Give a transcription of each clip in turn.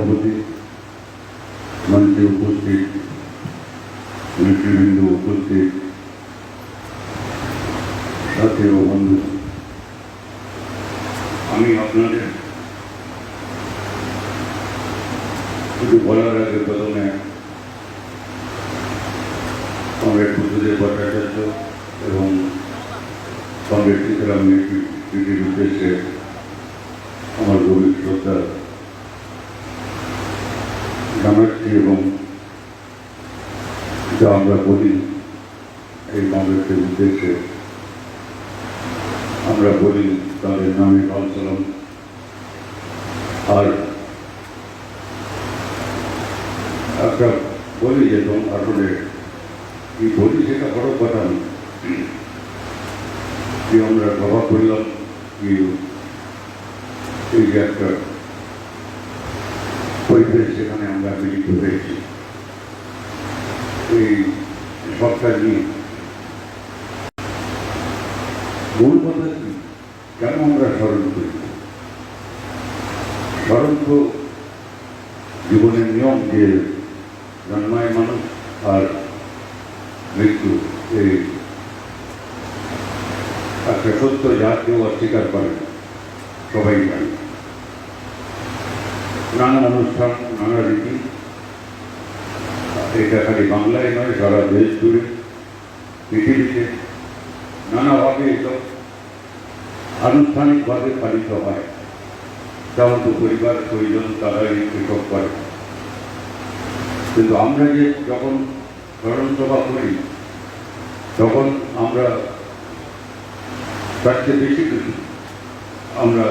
সভাপতি, মঞ্চে উপস্থিত নেতৃবৃন্দ, উপস্থিত সাথী ও বন্ধু, আমি আপনাদের কিছু বলার আগে প্রথমে কমরেড বুদ্ধদেব ভট্টাচার্য এবং কমরেড সীতারাম নেত্রীর উদ্দেশ্যে আমার গভীর শ্রদ্ধা জানাচ্ছি এবং যা আমরা বলি এই কংগ্রেসের উদ্দেশ্যে আমরা বলি তাদের নামে কালসালাম। আর একটা বলি যে আসলে কি বলি সেটা বড় কথা নয়, কি আমরা সভা করলাম, কি এই যে একটা পরিবেশ সেখানে আমরা মিলিত হয়েছি, এই সবটা নিয়ে মূল কথা কি, কেন আমরা স্মরণ করি? স্মরণ তো জীবনের নিয়ম, যে জন্মায় মানুষ আর মৃত্যু, এই একটা সত্য যা কেউ অস্বীকার করে, সবাই জানে। নানা অনুষ্ঠান, নানা রীতি, এটা খালি বাংলায় নয়, সারা দেশ জুড়ে পৃথিবীতে নানাভাবে এসব আনুষ্ঠানিকভাবে পালিত হয়। যেমন তো পরিবার পরিজন তারাই এসব করে, কিন্তু আমরা যে যখন স্মরণ সভা করি তখন আমরা তার চেয়ে বেশি কিছু আমরা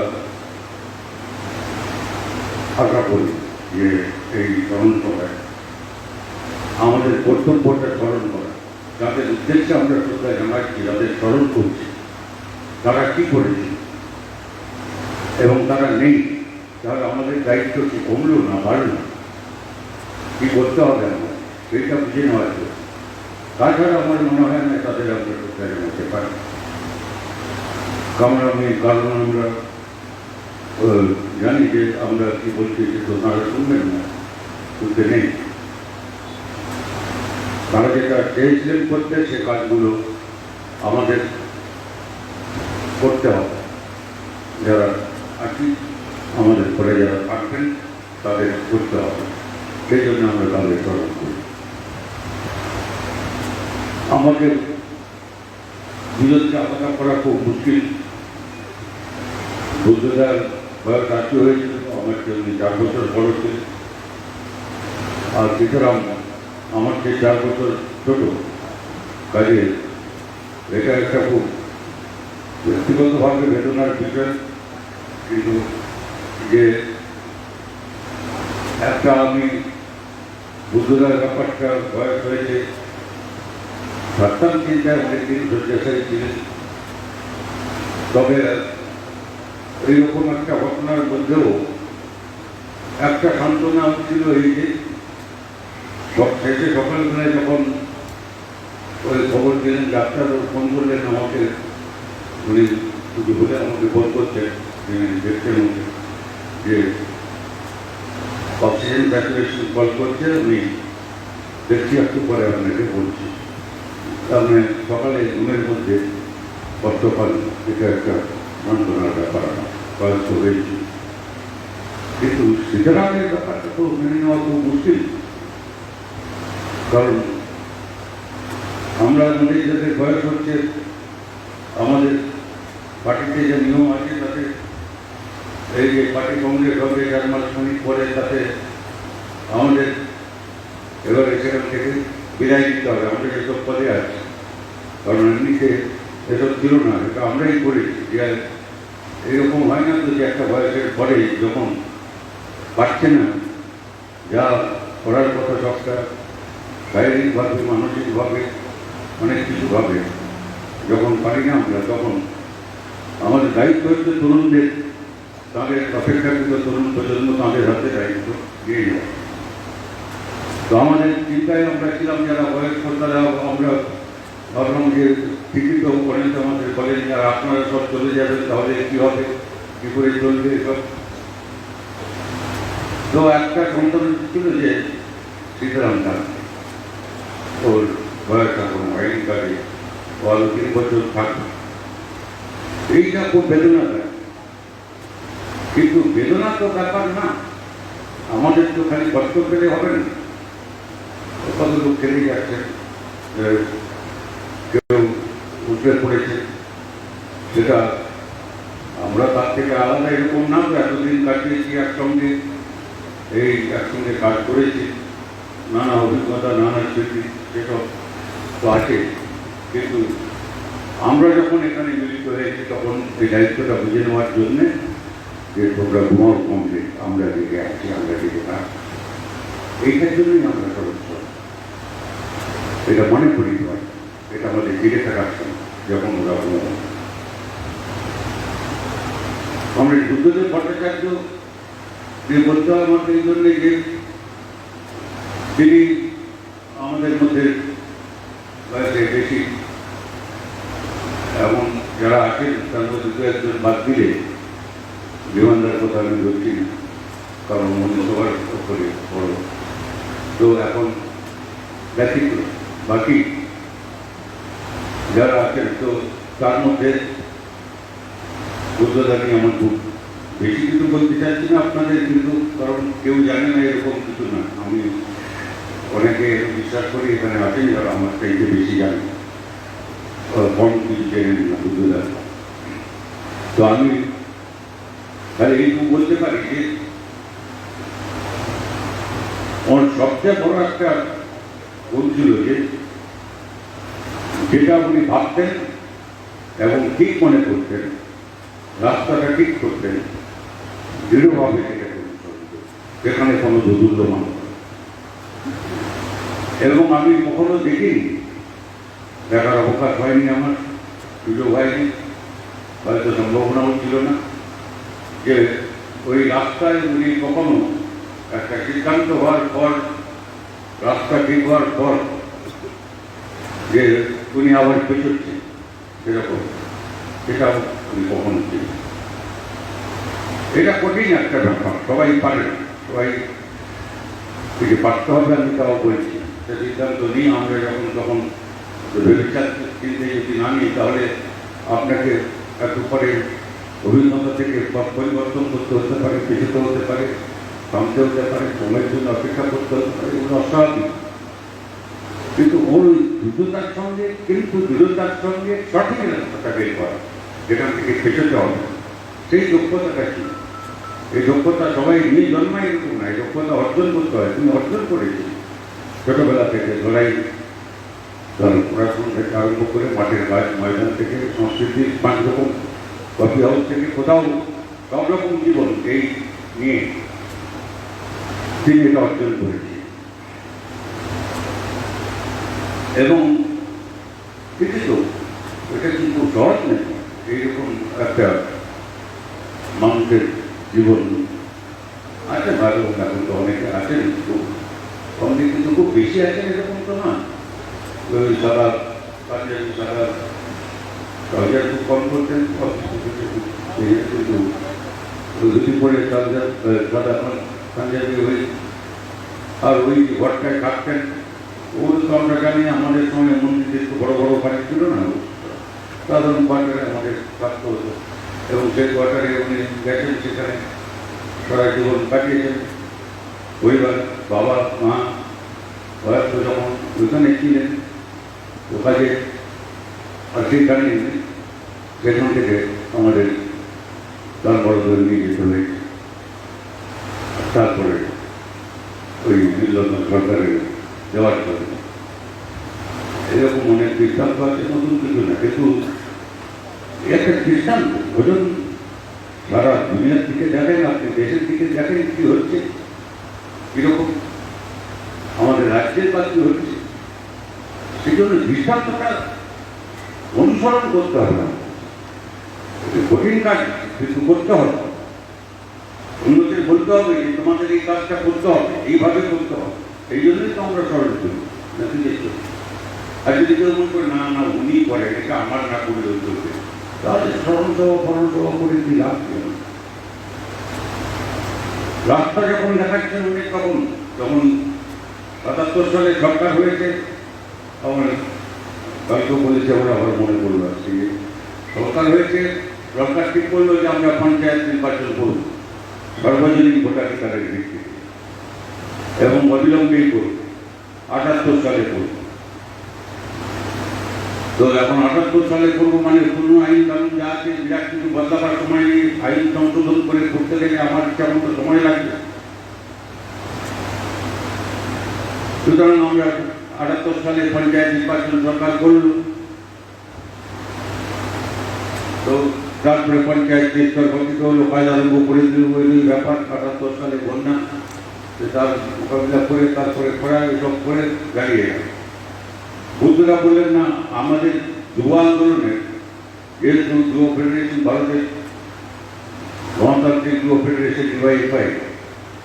আশা করি যে এই স্মরণ সভায় আমাদের কর্তব্যটা স্মরণ করা, যাদের উদ্দেশ্যে আমরা শ্রদ্ধা জানাচ্ছি, যাদের স্মরণ করছি, তারা কি করেছে এবং তারা নেই, তাহলে আমাদের দায়িত্ব কি কমলো না বাড়লো, কি করতে হবে আমরা সেইটা বুঝে নেওয়া যায়। তাছাড়া আমার মনে হয় না তাদের আমরা শ্রদ্ধা জানাতে পারি। কারণ আমরা জানি যে আমরা কি বলছি তো তারা শুনবেন না, শুনতে নেই। তারা যেটা চেয়েছিলেন করতে, সে কাজগুলো আমাদের করতে হবে। যারা আছি, আমাদের পরে যারা থাকবেন, তাদের করতে হবে। সেই জন্য আমরা তাদের স্মরণ করি। আমাকে দুজনকে আলাদা করা খুব মুশকিল। বুদ্ধদার বয়স 80 হয়েছিল, আমার জন্য 4 বছর বড় ছিল, আর সীতারাম আমার চেয়ে 4 বছর ছোট। কাজে এটা একটা খুব ব্যক্তিগতভাবে বেদনার বিষয়, কিন্তু যে একটা আমি বুদ্ধদার ব্যাপারটা বয়স হয়েছে, ভাবতাম চিন্তায় অনেকদিন শয্যাশায়ী ছিলেন, তবে এইরকম একটা ঘটনার মধ্যেও একটা সান্ত্বনা ছিল, এই যে শেষে সকালবেলায় যখন ওই খবর দিলেন, ডাক্তার ফোন করলেন আমাকে, উনি শুধু বলে আমাকে ফোন করছেন, দেখছেন যে অক্সিজেন স্যাচুরেশন কল করছে, উনি দেখছি একটু পরে আপনাকে বলছি। তার মানে সকালে ঘুমের মধ্যে কষ্ট পান, এটা একটা সান্ত্বনার ব্যাপার, বয়স্ক হয়েছে। কিন্তু সীতারামের ব্যাপারটা তো মেনে নেওয়া খুব মুশকিল, কারণ আমরা আমাদের যাদের বয়স হচ্ছে, আমাদের পার্টিতে যে নিয়ম আছে তাতে এই যে পার্টি কংগ্রেস হবে 4 মাস খানিক পরে, তাতে আমাদের এবারে সেখান থেকে বিদায় দিতে হবে, আমাদের যেসব পদে আছে। কারণ এমনিতে এসব ছিল না, এটা আমরাই করেছি। যে এরকম হয় না তো যে একটা বয়সের পরে যখন পারছে না, যা করার কথা সবটা শারীরিকভাবে, মানসিকভাবে, অনেক কিছুভাবে যখন পারি না আমরা, তখন আমাদের দায়িত্ব হচ্ছে তরুণদের, তাদের অপেক্ষাকৃত তরুণ প্রজন্ম, তাদের হাতে দায়িত্ব দিয়ে যায়। তো আমাদের চিন্তায় আমরা ছিলাম যারা বয়স্ক, তারা আমরা ভাবলাম যে টিকিট করেন তো আমাদের বলেন, আর আপনারা সব চলে যাবেন, তাহলে কী হবে, কী করে চলবে এসব। তো একটা সন্তান ছিল যে সীতারাম দাস, ওর বয়স এখন আইডি কার্ডে আরো 3 বছর থাকবে। এইটা খুব বেদনা দেয়, কিন্তু বেদনা তো ব্যাপার না, আমাদের তো খালি কষ্ট পেলে হবে না। কত লোক খেলে যাচ্ছে, কেউ উঠে পড়েছে, সেটা আমরা তার থেকে আলাদা এরকম না। তো এতদিন কাটিয়েছি একসঙ্গে, একসঙ্গে কাজ করেছি, নানা অভিজ্ঞতা, নানা স্মৃতি সেসব তো আছে। কিন্তু আমরা যখন এখানে মিলিত হয়েছি তখন এই দায়িত্বটা বুঝে নেওয়ার জন্যে যে তোমরা ঘুমাও কমপ্লিট, আমরা দিকে আছি, আমরা দিকে কাজ, এইটার জন্যই আমরা সদস্য। এটা মনে করি হয়, এটা আমাদের জেগে থাকার সময় যখন ওরা ঘুমাবো। আমরা বুদ্ধদেব ভট্টাচার্য যে বলতে হয় আমাদের এই জন্যে যে তিনি আমাদের মধ্যে বেশি, এবং যারা আছেন তার মধ্যে 2-1 বাদ দিলে বিমানদার কথা আমি বলছি না, কারণ অন্য সবার উপরে বড়। তো এখন ব্যতীত বাকি যারা আছেন, তো তার মধ্যে বুদ্ধদানি আমার খুব বেশি কিছু বলতে চাচ্ছি না আপনাদের, কিন্তু কারণ কেউ জানে না এরকম কিছু না। আমি অনেকে বিশ্বাস করি এখানে আছেন যারা আমার চাইতে বেশি জানে, কম কিছু জেনে না বুদ্ধদান। তো আমি তাহলে এইটুকু বলতে পারি যে ওর সবচেয়ে বড় একটা গুণ ছিল যে যেটা উনি ভাবতেন এবং ঠিক মনে করতেন, রাস্তাটা ঠিক করতেন, দৃঢ়ভাবে সেটাকে অনুসরণ করতেন, যেখানে কোনো দোদুল্য মানুষ। এবং আমি কখনো দেখিনি, দেখার অবকাশ হয়নি, আমার সুযোগ হয়নি, হয়তো সম্ভাবনাও ছিল না, যে ওই রাস্তায় উনি কখনো একটা সিদ্ধান্ত হওয়ার পর, রাস্তা ঠিক হওয়ার পর যে উনি আবার পেছচ্ছেন, সেরকম সেটাও উনি কখনো ছিল। এটা কঠিন একটা ব্যাপার, সবাই পারে, সবাই থেকে পারতে হবে, আমি তাও বলছি। সে সিদ্ধান্ত নিই আমরা যখন তখন ভেবেচার চিন্তে যদি না নিই, তাহলে আপনাকে একটু পরে অভিজ্ঞতা থেকে পরিবর্তন করতে হতে পারে, পেছতে হতে পারে, থামতে হতে পারে, সময়ের জন্য অপেক্ষা করতে হতে পারে, এগুলো অস্বাভাবিক। কিন্তু ওই দ্রুততার সঙ্গে, কিন্তু দৃঢ়তার সঙ্গে সঠিক রাস্তাটা বের করা, যেখান থেকে পেছতে হবে, সেই দক্ষতাটা ছিল। এই দক্ষতা সবাই নিয়ে জন্মায় এরকম না, এই দক্ষতা অর্জন করতে হয়। তুমি অর্জন করেছি ছোটবেলা থেকে, লড়াই, পড়াশোনা থেকে আরম্ভ করে মাঠের কাজ, ময়দান থেকে সংস্কৃতির 5 রকম কফি হাউস থেকে কোথাও সব রকম জীবন এই নিয়ে তিনি এটা অর্জন করেছি। এবং ঠিক তো এটা কিন্তু সহজ নেই, এইরকম একটা মানুষের জীবন আছে। ভালো, এখন তো অনেকে আছেন, খুব কম দিন, কিন্তু খুব বেশি আছেন এরকম তো না। ওই সারা পাঞ্জাবি, সারা ট্রাউজার খুব কম করতেন, কিন্তু ধুতি পরে সাদা পাঞ্জাবি হয়ে আর ওই ঘরটায় থাকতেন। ওগুলো তো আমরা জানি, আমাদের সময় মন্দিরে একটু বড় বড় বাড়ি ছিল না, সাধারণ কোয়ার্টারে আমাদের থাকতে হতো। এবং সেই কোয়ার্টারে উনি গেছেন, সেখানে সারা জীবন কাটিয়েছেন। পরিবার, বাবা মা বয়স্ক যখন ওইখানে ছিলেন, ও কাজে আর সেখানে সেখান থেকে আমাদের তার বড়দের নিয়ে যেতে হয়েছে। তারপরে ওই নির্বাচন সরকারের দেওয়ার পরে এরকম অনেক দৃষ্টান্ত আছে, নতুন কিছু না, কিন্তু একটা দৃষ্টান্ত ভোজন সারা দুনিয়ার দিকে দেখেন, আপনি দেশের দিকে দেখেন কি হচ্ছে, কিরকম আমাদের রাজ্যের কাজ কি হচ্ছে, সেই জন্য দৃষ্টান্তটা অনুসরণ করতে হবে না। কঠিন কাজ, কিন্তু করতে হবে। অন্যদের বলতে হবে যে তোমাদের এই কাজটা করতে হবে, এইভাবে করতে হবে। এই জন্যই তো আমরা সরল করি, আর যদি কেউ মনে করে না না উনি করেন, এটা আমার না করলেও চলবে, তাহলে স্মরণ সহ ফরণ সহ করে কি লাভ? রাস্তা যখন দেখাচ্ছেন উনি তখন ৭৭ সালে সরকার হয়েছে, আমার কালকেও বলেছে, আমরা আবার মনে করলো আসছি, সরকার হয়েছে, সরকার ঠিক করলো যে আমরা পঞ্চায়েত নির্বাচন করব সর্বজনীন ভোটাধিকারের ভিত্তিতে এবং অবিলম্বেই করব, ৭৮ সালে করব। তো এখন ৭৮ সালে করবো মানে পুরনো আইন কানুন যা আছে বিরাট কিছু বদলাবার সময় নেই, আইন সংশোধন করে করতে গেলে আমার ইচ্ছা মতো সময় লাগবে। সুতরাং আমরা ৭৮ সালে পঞ্চায়েত নির্বাচন সরকার করল। তো তারপরে পঞ্চায়েত স্তর গঠিত হলো, কাজ আরম্ভ করে দিল, ওই ব্যাপার ৭৮ সালে বন্যা, তার মোকাবিলা করে তারপরে খরা এসব করে দাঁড়িয়ে গেল। বুদ্ধরা বললেন না, আমাদের যুব আন্দোলনের যেহেতু যুব ফেডারেশন, ভারতের গণতান্ত্রিক যুব ফেডারেশন ডিওয়াইএফআই,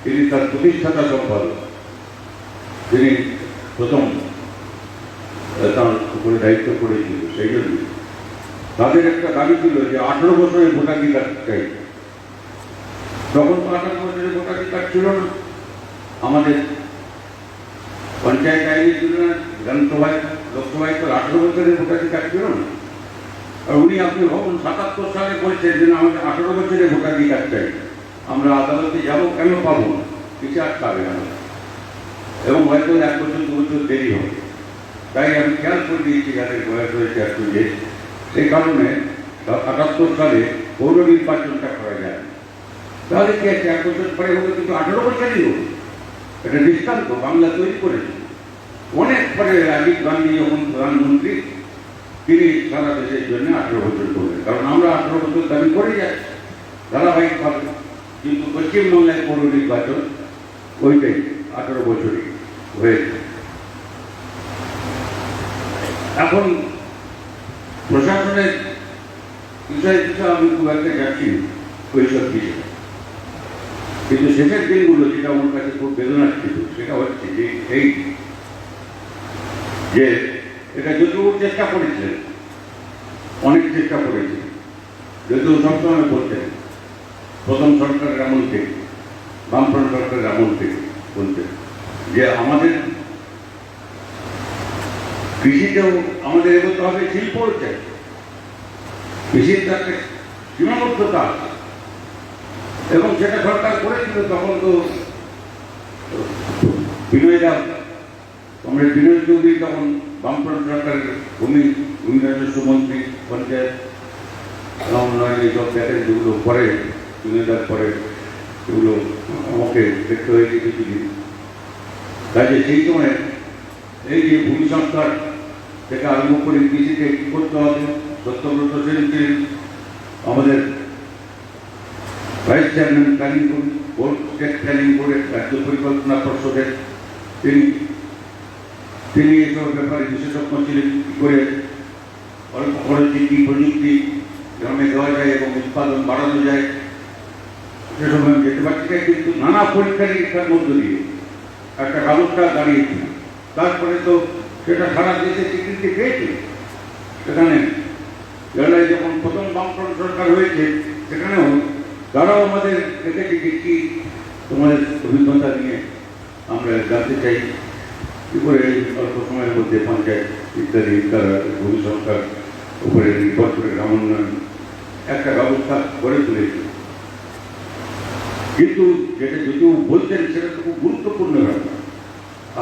তিনি তার প্রতিষ্ঠাতা সম্পাদক, তিনি প্রথম তার উপরে দায়িত্ব করেছিল। সেই জন্য তাদের একটা দাবি ছিল যে 18 বছরের ভোটাধিকার চাই। তখন তো 18 বছরের ভোটাধিকার ছিল না, আমাদের পঞ্চায়েত আইনে ছিল না, বিধানসভায় লোকসভায় তো 18 বছরের ভোটাধিকার ছিল না। আর উনি আপনি ভাবুন ৭৭ সালে বলছেন যে আমাদের 18 বছরের ভোটাধিকার চাই, আমরা আদালতে যাবো, কেন পাবো না, কিছু আটকাবে না, এবং হয়তো 1 বছর 2 বছর দেরি হবে। তাই আমি খেয়াল করে দিয়েছি যাদের বয়স হয়েছে একটু, যে সেই কারণে ৭৮ সালে পৌর নির্বাচনটা করা যায়। তাহলে কি আছে, 1 বছর পরে হলে কিন্তু 18 বছরই হবে। এটা দৃষ্টান্ত বাংলা তৈরি করেছে। অনেক পরে রাজীব গান্ধী যখন প্রধানমন্ত্রী, তিনি সারা দেশের জন্য 18 বছর করলেন, কারণ আমরা 18 বছর দাবি করে যাচ্ছি ধারাবাহিকভাবে। কিন্তু পশ্চিমবাংলায় পৌর নির্বাচন ওইটাই 18 বছরই হয়েছে। এখন প্রশাসনের বিষয়ে আমি খুব একটা যাচ্ছি ওইসব বিষয়ে, কিন্তু শেষের দিনগুলো যেটা আমার কাছে খুব বেদনার ছিল সেটা হচ্ছে যে এই যে এটা যদিও চেষ্টা করেছিলেন, অনেক চেষ্টা করেছে, যদিও সবসময় বলতেন প্রথম সরকারের আমল থেকে, বামফ্রন্ট সরকারের আমল থেকে বলতেন যে আমাদের কৃষিতেও আমাদের এগোতে হবে, শিল্পও চাই, কৃষির একটা সীমাবদ্ধতা আছে, এবং সেটা সরকার করেছিল। তখন তো বিনয় চৌধুরী তখন বামফ্রন্ট সরকারের ভূমি রাজস্ব মন্ত্রী, পঞ্চায়েত উন্নয়ন এইসব দেখেন, যেগুলো পরে বিনয়দার পরে এগুলো আমাকে দেখতে হয়েছে কিছুদিন। কাজে সেই সময় এই যে ভূমি সংস্কার থেকে আরম্ভ করে কৃষিতে কী করতে হবে, সত্যব্রত সেন ছিলেন আমাদের vice chairman planning board, state planning বোর্ডের রাজ্য পরিকল্পনা পর্ষদের, তিনি এসব ব্যাপারে বিশেষজ্ঞ ছিলেন। কী করে অল্প খরচে কী প্রযুক্তি গ্রামে দেওয়া যায় এবং উৎপাদন বাড়ানো যায়, সেসব আমি যেতে পারছি না, কিন্তু নানা পরীক্ষা নিরীক্ষার মধ্য দিয়ে একটা ব্যবস্থা দাঁড়িয়েছিল। তারপরে তো সেটা সারা দেশে স্বীকৃতি পেয়েছে। সেখানে কেরালায় যখন প্রথম বামফ্রন্ট সরকার হয়েছে, সেখানেও তারাও আমাদের দেখেছি যে কি তোমাদের অভিজ্ঞতা নিয়ে আমরা জানতে চাই, কী করে অল্প সময়ের মধ্যে পঞ্চায়েত ইত্যাদি তারা ভূমি সংস্কার উপরে নির্ভর করে গ্রাম উন্নয়ন একটা ব্যবস্থা গড়ে তুলেছে। কিন্তু যেটা যদিও বলছেন সেটা তো খুব গুরুত্বপূর্ণ ব্যাপার।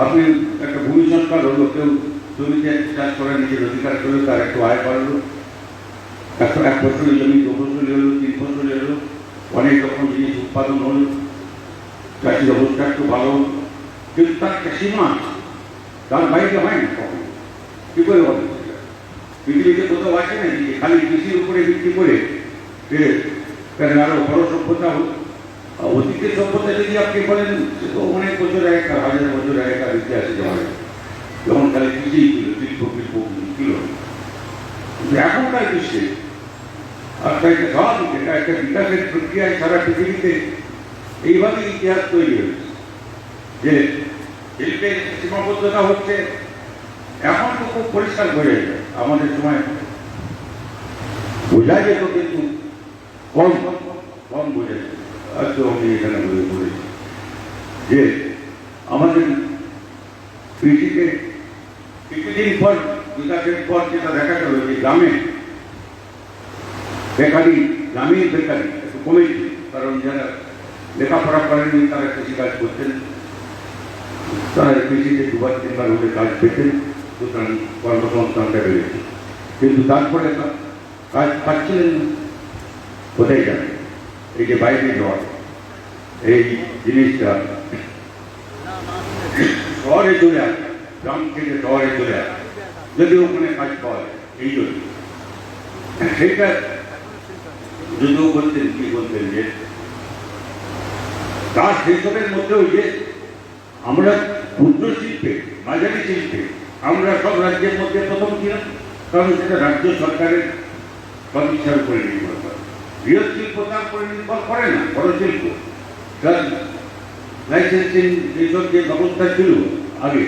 আপনি একটা ভূমি সংস্কার হলো, কেউ জমিতে চাষ করা নিজের অধিকার করলো, তার একটু আয় বাড়লো, 1 ফসলি জমি 2 ফসলি হলো, 3 ফসলি হলো, অনেক রকম জিনিস উৎপাদন হলো, চাষির অবস্থা একটু ভালো, কিন্তু তার একটা সীমা আছে, তার বাইরে হয় না কখন। কী করে হবে? পৃথিবীতে কোথাও আছে না যে খালি কৃষির উপরে ভিত্তি করে আরো বড় সভ্যতা হোক। অতীতের সভ্যতা যদি আপনি বলেন, সে তো অনেক বছর আগেকার, 1000 বছর আগেকার ইতিহাসে যাওয়া যায়, যখন খালি কৃষি ছিল, শিল্প ছিল। কিন্তু এখনকার বিশ্বে একটা স্বাভাবিক, এটা একটা বিকাশের প্রক্রিয়ায় সারা পৃথিবীতে এইভাবেই ইতিহাস তৈরি হয়েছে যে শিল্পের সীমাবদ্ধতা হচ্ছে। এখন তো খুব পরিষ্কার হয়ে যায়, আমাদের সময় বোঝা যেত, কিন্তু কম বোঝা যেত। আজকে আমি এখানে বলে পড়েছি। যে আমাদের কৃষিতে কিছুদিন পর বিকাশের পর যেটা দেখা গেল যে গ্রামীণ বেকারি একটু কমেছে, কারণ যারা লেখাপড়া করেননি তারা কৃষিকাজ করতেন, তারা কৃষিতে 2-3 হলে কাজ পেতেন, সুতরাং কর্মসংস্থানটা বেড়েছে। কিন্তু তারপরে কাজ পাচ্ছিলেন না, কোথায় যাবে? এই যে বাইরে যাওয়া, এই জিনিসটা শহরে চলে আসে, গ্রাম থেকে শহরে চলে আসে, যদি ওখানে কাজ পাওয়া যায়। এই জন্য সেইটা যদিও বলতেন, কি বলতেন যে তার সেইসবের মধ্যেও যে আমরা ক্ষুদ্র শিল্পে, মাঝারি শিল্পে আমরা সব রাজ্যের মধ্যে প্রথম ছিলাম, কারণ সেটা রাজ্য সরকারের সদিচ্ছার উপরে নির্ভর করে। বৃহৎ শিল্প তার উপরে নির্ভর করে না, বড় শিল্প তার লাইসেন্সিং এইসব যে ব্যবস্থা ছিল আগে,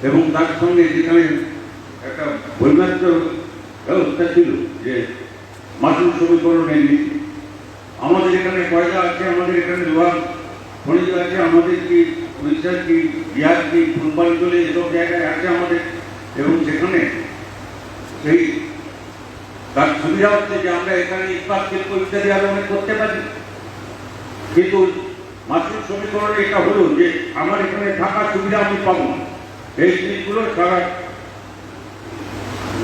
এবং তার সঙ্গে যেখানে একটা বৈমাত্র ব্যবস্থা ছিল যে মাসুল সমীকরণের নীতি। আমাদের এখানে কয়লা আছে, আমাদের এখানে লোহা খনিজ আছে, আমাদের কি উড়িষ্যার কি, বিহার কি, পূর্বাঞ্চলে এসব জায়গায় আছে আমাদের, এবং সেখানে সেই তার সুবিধা হচ্ছে যে আমরা এখানে ইস্পাত শিল্প ইত্যাদি আরো অনেক করতে পারি। কিন্তু মাসুল সমীকরণে এটা হলো যে আমার এখানে থাকার সুবিধা আমি পাবো না। এই জিনিসগুলো সারা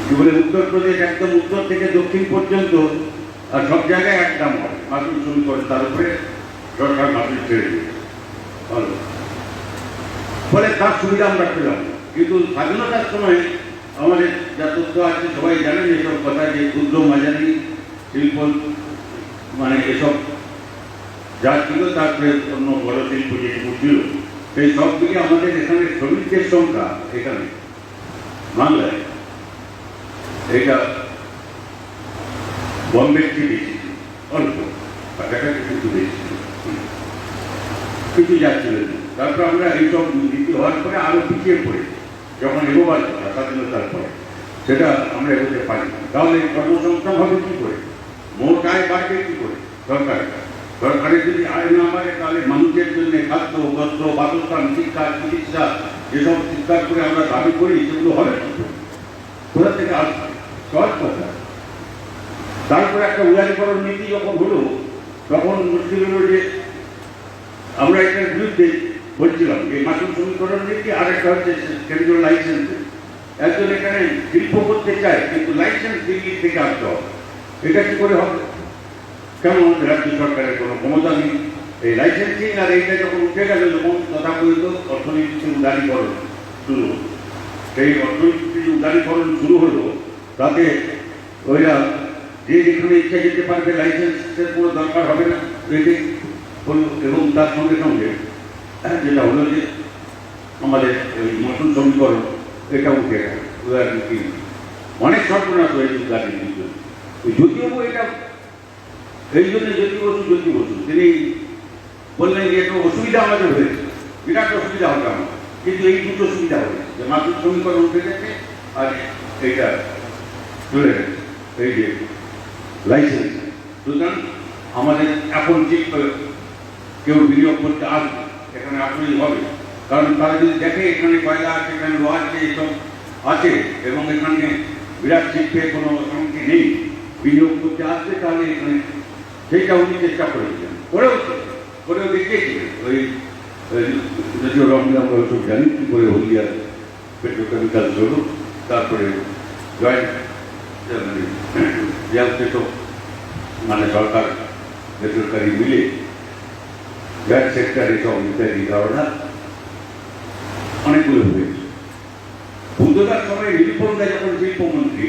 জীবনে উত্তরপ্রদেশ একদম উত্তর থেকে দক্ষিণ পর্যন্ত আর সব জায়গায় এক দাম হয় মাসুল সমীকরণ, তার উপরে সরকার মাসুল ছেড়ে দিয়েছে, ফলে তার সুবিধা আমরা পেলাম। কিন্তু স্বাধীনতার সময় আমাদের যা তথ্য আছে সবাই জানেন এসব কথা, যে ক্ষুদ্র মাঝারি শিল্প মানে এসব যা ছিল, তারপরে অন্য বড় শিল্প যেটুকু ছিল সেই সবগুলি আমাদের এখানে শ্রমিকদের সংখ্যা এখানে বাংলায় এটা বম্বের চেয়ে বেশি ছিল, অল্প কাছাকাছি কিছু বেশি ছিল, কিছু যাচ্ছিল না। তারপর আমরা এইসব নীতি হওয়ার পরে আরো পিছিয়ে পড়েছি, যখন এগোবার স্বাধীনতার পরে সেটা আমরা এগোতে পারি। তাহলে কর্মসংস্থান হবে কি করে, মোট আয় বাড়বে কি করে? সরকারের যদি আয় না বাড়ে তাহলে মানুষের জন্য খাদ্য, বস্ত্র, বাসস্থান, শিক্ষা, চিকিৎসা যেসব চিৎকার করে আমরা দাবি করি সেগুলো হবে কি করে? কোথা থেকে আসবে? সহজ কথা। তারপরে একটা উদারীকরণ নীতি যখন হলো তখন মুশকিল হলো যে আমরা এটার বিরুদ্ধে বলছিলাম যে মাসুল সমীকরণ নীতি, আর একটা হচ্ছে কেন্দ্রীয় লাইসেন্স। একজন এখানে শিল্প করতে চায় কিন্তু লাইসেন্স দিল্লি থেকে আসতে হবে, এটা কি করে হবে? কেন আমাদের রাজ্য সরকারের কোনো ক্ষমতা নেই। এই লাইসেন্সিং আর এইটা যখন উঠে গেল, যখন তথাকথিত অর্থনীতির উদারীকরণ শুরু হলো, সেই অর্থনীতির উদারীকরণ শুরু হলো, তাতে ওইরা যে যেখানে ইচ্ছা যেতে পারবে, লাইসেন্সের কোনো দরকার হবে না এটি হলো। এবং তার সঙ্গে সঙ্গে যেটা হলো যে আমাদের ওই মাসুল সমীকরণ এটা উঠে গেল, উদারনীতি অনেক সর্বনাশ হয়েছে উদারনীতির জন্য। যদিও এটা এই জন্য জ্যোতি বসু তিনি বললেন যে একটা অসুবিধা আমাদের হয়েছে, বিরাট অসুবিধা হবে আমার, কিন্তু এই দুটো সুবিধা হয়েছে যে মাসুল সমীকরণ উঠে গেছে আর এইটা চলে গেছে, এই যে লাইসেন্স। সুতরাং আমাদের এখন ঠিক কেউ বিনিয়োগ করতে আসবে, এখানে আসলেই হবে, কারণ তারা যদি দেখে এখানে কয়লা আছে, এখানে লোহা আছে, এইসব আছে, এবং এখানে বিরাট শিল্পে কোনো অশান্তি নেই, বিনিয়োগ করতে আসবে, তাহলে এখানে সেইটা উনি চেষ্টা করেছিলেন, করেও দেখিয়েছিলেন। ওই যদিও রমজান আমরা সব জানি কী করে হলদিয়া পেট্রোকেমিক্যাল হলো, তারপরে জয়েন্ট সেসব মানে সরকার বেসরকারি মিলে গ্যাস সেক্টরে সব ইত্যাদি ধারণা অনেকগুলো হয়েছে। বুদ্ধদার সময় রিফর্ম দেয় যখন শিল্পমন্ত্রী,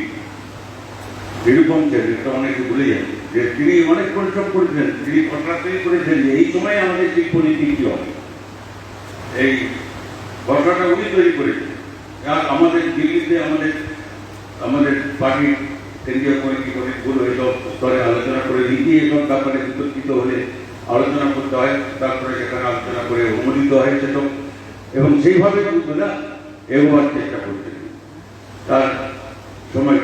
রিফর্ম এটা অনেকে ভুলে যায় যে তিনি অনেক পরিশ্রম করেছেন, তিনি ঘটনা তৈরি করেছেন যে এই সময় আমাদের শিল্পনীতি কি হবে, এই ঘটনাটা উনি তৈরি করেছেন। আর আমাদের দিল্লিতে আমাদের পার্টির কেন্দ্রীয় কমিটি কমিটিগুলো এসব স্তরে আলোচনা করে নীতি এসব ব্যাপারে বিতর্কিত হলে আলোচনা করতে হয়, তারপরে সেখানে আলোচনা করে অনুমোদিত হয় সেসব, এবং সেইভাবে বুদ্ধদা এগোবার চেষ্টা করছেন তার সময়,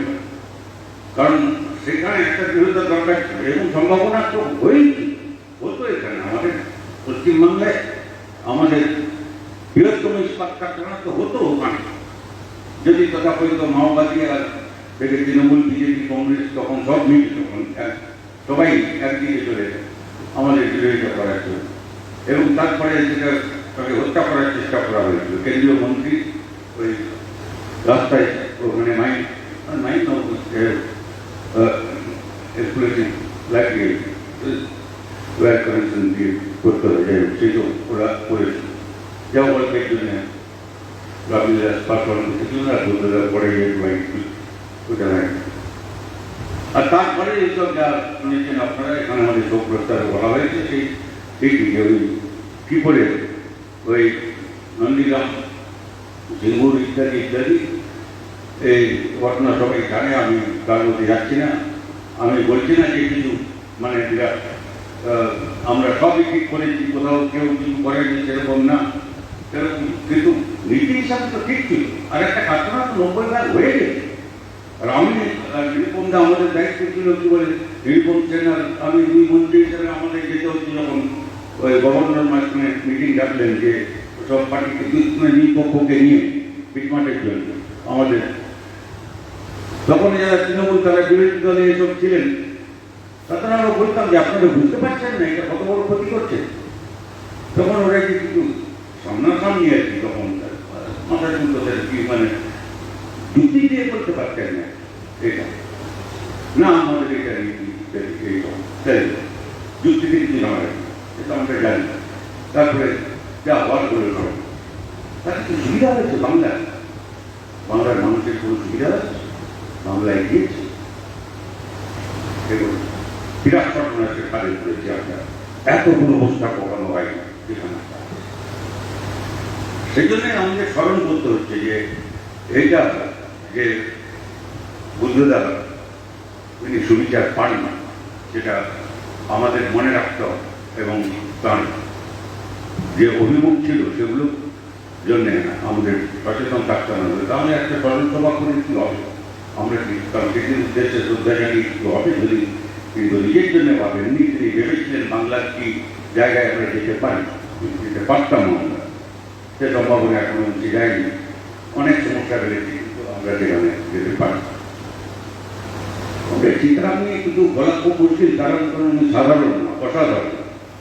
কারণ সেখানে একটা দৃঢ়তা দরকার ছিল এবং সম্ভাবনা তো হয়েই হতো। এখানে আমাদের পশ্চিমবাংলায় আমাদের বৃহত্তম ইস্পাত কারখানা তো হতো ওখানে, যদি তথাকথিত মাওবাদী আর থেকে তৃণমূল, বিজেপি, কংগ্রেস তখন সব মিলে তখন সবাই একদিকে চলে যায় আমাদের বিরোধিতা করার জন্য। এবং তারপরে যেটা তাকে হত্যা করার চেষ্টা করা হয়েছিল, কেন্দ্রীয় মন্ত্রী ওই রাস্তায় ওখানে মাইন এক্সপ্লোসিভ লাগিয়ে ওয়ার কানেকশন দিয়ে করতে হয়ে যায়, সেই তো ওরা করেছিল। যা বলবে জন্য রাবিদাস পাঠন ছিল না, পরে ওটা নাই। আর তারপরে এইসব যা শুনেছেন আপনারা, এখানে আমাদের শোক প্রস্তাবে বলা হয়েছে সেইটিকে ওই কী করে ওই নন্দীগ্রাম, সিঙ্গুর ইত্যাদি ইত্যাদি এই ঘটনা সবাই জানে, আমি তার মধ্যে যাচ্ছি না। আমি বলছি না যে কিছু মানে বিরাট আমরা সবই ঠিক করেছি, কোথাও কেউ কিছু করেনি সেরকম না, সেরকম কিন্তু নীতি হিসাবে তো ঠিক ছিল। আর একটা ঘটনা তো 90 হয়ে গেছে। আর আমি নিরুপম দা আমাদের দায়িত্ব ছিল কি বলে, নিরুপম সেন আর আমি দুই মন্ত্রী হিসেবে আমাদের যেতে হচ্ছে যখন ওই গভর্নর মাঝখানে মিটিং ডাকলেন যে সব পার্টিকে নিরপক্ষকে নিয়ে পিটমাটের জন্য আমাদের, তখন যারা তৃণমূল তারা বিরোধী দলে এসব ছিলেন, তখন আমরা বলতাম যে আপনারা বুঝতে পারছেন না এটা কত বড় ক্ষতি করছে। তখন ওরা কি কিছু সামনাসামনি আর কি তখন মাথা চুলতে কি মানে যুক্তি দিয়ে করতে পারতেন না এটা, না আমাদের এটা যুক্তি দিয়ে কিছু না এটা আমরা জানি। তারপরে যা হওয়ার করে তার কি সুবিধা হয়েছে বাংলার মানুষের কোনো সুবিধা আছে? বাংলায় গিয়েছে এবং বিরাট ঘটনা সে কাজে করেছে। আপনার এত কোনো অবস্থা কখনো হয় না সেখানে। সেই জন্যই আমাদের স্মরণ করতে হচ্ছে যে এইটা যে বুদ্ধদা উনি সুবিচার পান না, সেটা আমাদের মনে রাখতে হবে এবং তার যে অভিমুখ ছিল সেগুলো জন্যে আমাদের সচেতন থাকতে হবে। তাহলে একটা স্মরণসভা করে কি হবে? আমরা কি কারণ সেটির উদ্দেশ্যে শ্রদ্ধা জানিয়ে কি হবে যদি কিন্তু নিজের জন্য ভাবেন? তিনি ভেবেছিলেন বাংলার কি জায়গায় আমরা যেতে পারি, যেতে পারতাম আমরা, সে সম্ভাবনা এখনো উঠে যায়নি। অনেক সমস্যা বেড়েছে কিন্তু আমরা সেখানে যেতে পারি। চিত্রা নিয়ে কিন্তু গল্প করছি, কারণ সাধারণ না, অসাধারণ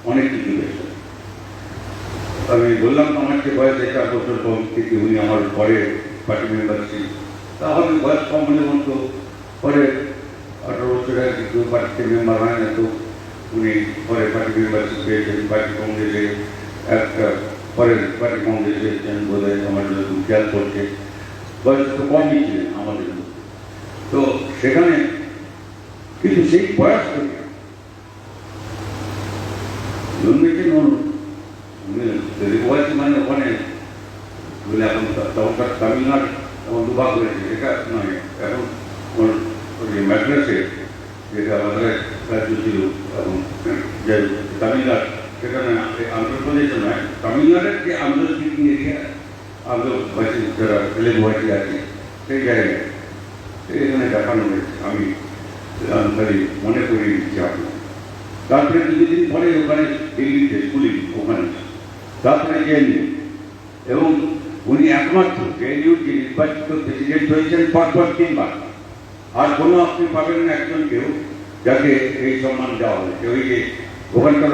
অনেক কিছু বেশি। আমি বললাম আমার যে বয়স 4 বছর কম থেকে উনি আমার পরে পার্টি মেম্বার ছিল, তাহলে বয়স কম মনে মতো পরে 18 বছর আগে কেউ পার্টিতে মেম্বার হয় না, তো উনি পরে পার্টি মেম্বারশিপ পেয়েছেন পার্টি কংগ্রেসে, একটা পরের পার্টি কংগ্রেসে বোধ হয় আমার খেয়াল করছে, বয়স তো কমই ছিলেন আমাদের। তো সেখানে কিন্তু সেই বয়স থেকে জন্মেছেন বয়স মানে ওখানে এখন তখনকার তামিলনাড়ু এবং দুভাগ হয়েছে, সেটা নয়। এখন ম্যাড্রাসে যেটা আমাদের রাজ্য ছিল এবং যে তামিলনাড়ু, সেখানে আন্ধ্রপ্রদেশে নয়, তামিলনাড়ের যে আন্তর্জাতিক এরিয়া আন্তর্ভাষী যারা তেলেগু ভাষী আছে সেই জায়গায় এখানে দেখানো হয়েছে। আমি খালি মনে করিয়ে দিচ্ছি আপনার। তারপরে কিছুদিন পরে ওখানে দিল্লিতে স্কুলিং ওখানে, তারপরে জেএনইউ, এবং উনি একমাত্র জেএনইউর যে নির্বাচিত প্রেসিডেন্ট হয়েছেন পরপর 3 বার। আর কোনো আপনি পাবেন না একজন কেউ যাকে এই সম্মান দেওয়া হয়েছে। ওই যে ওখানকার